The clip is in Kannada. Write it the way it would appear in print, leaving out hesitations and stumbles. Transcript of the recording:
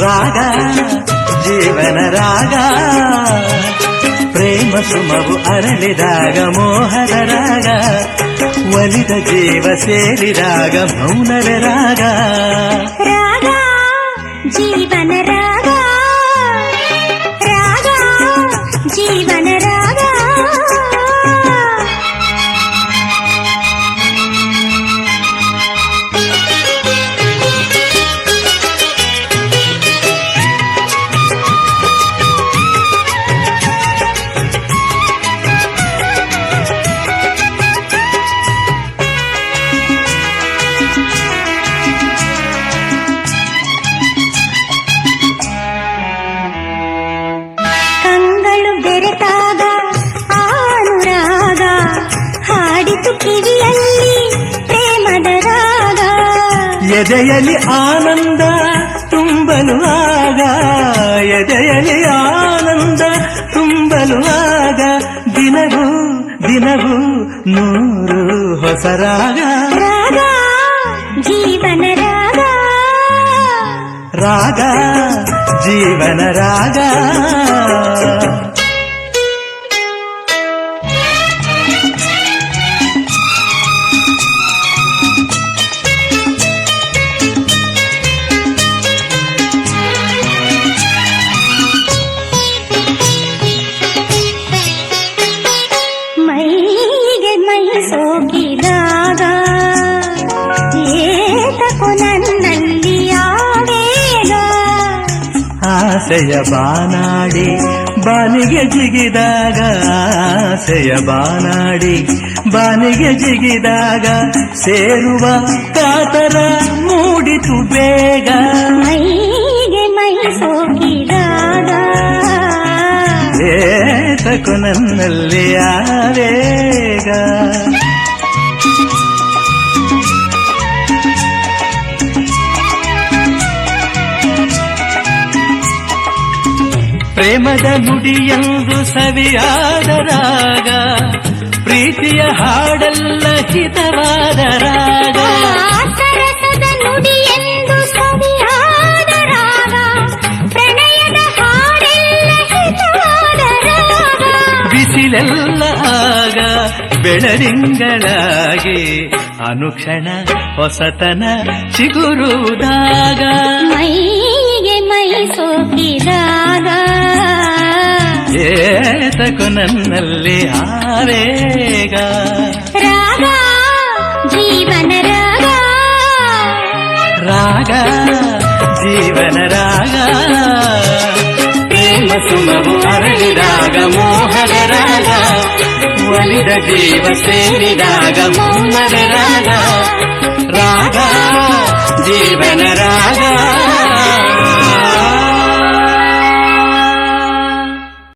ರಾಗ ಜೀವನ ರಾಗ ಪ್ರೇಮ ಸುಮವು ಅರಳಿದಾಗ ಮೋಹದ ರಾಗ ಒಲಿದ ಜೀವ ಸೇರಿದಾಗ ಮೌನದ ರಾಗ ರಾಗ ಜೀವನ ರಾಗ ರಾಗ ಜೀವನ ರಾಗ ಬೆರೆತಾಗ ಆನುರಾಗ ಹಾಡಿತು ಕಿವಿಯಲ್ಲಿ ಪ್ರೇಮದ ರಾಗ ಎದೆಯಲ್ಲಿ ಆನಂದ ತುಂಬಲು ಆಗ ಎದೆಯಲ್ಲಿ ಆನಂದ ತುಂಬಲು ಆಗ ದಿನವೂ ದಿನವೂ ನೂರು ಹೊಸ ರಾಗ ರಾಗ ಜೀವನ ರಾಗ ರಾಗ ಜೀವನ ರಾಗ ಮೈಗೆ ಮೈ ಸೋಕಿದಾಗ ಏತಕೋ ನನ್ನಲ್ಲಿ ಆವೇಗ ಆಸೆಯ ಬಾನಾಡಿ ಬಾನಿಗೆ ಜಿಗಿದಾಗ ಆಸೆಯ ಬಾನಾಡಿ ಬಾನಿಗೆ ಜಿಗಿದಾಗ ಸೇರುವ ಕಾತರ ಮೂಡಿತು ಬೇಗ ಮೈಗೆ ಮೈ ಸೋಕಿದಾಗ ಏತಕೋ ನನ್ನಲ್ಲಿ ಆವೇಗ ಪ್ರೇಮದ ನುಡಿಯೆಂದು ಸವಿಯಾದ ರಾಗ ಪ್ರೀತಿಯ ಹಾಡೆಲ್ಲ ಹಿತವಾದ ರಾಗ ಸರಸದ ನುಡಿಯೆಂದು ಸವಿಯಾದ ರಾಗ ಪ್ರಣಯದ ಹಾಡೆಲ್ಲ ಹಿತವಾದ ರಾಗ ಬಿಸಿಲೆಲ್ಲ ಆಗ ಬೆಳದಿಂಗಳಾಗಿ ಅನುಕ್ಷಣ ಹೊಸತನ ಚಿಗುರುವುದಾಗ ಮೈಗೆ ಮೈ ಸೋಕಿದಾಗ ಏತಕೋ ನನ್ನಲ್ಲಿ ಆವೇಗ ರಾಗ ಜೀವನ ರಾಗ ರಾಗ ಜೀವನ ರಾಗ ಪ್ರೇಮ ಸುಮವು ಅರಳಿದಾಗ ಮೋಹದ ರಾಗ ಒಲಿದ ಜೀವ ಸೇರಿದಾಗ ಮೌನದ ರಾಗ ರಾಗ ಜೀವನ ರಾಗ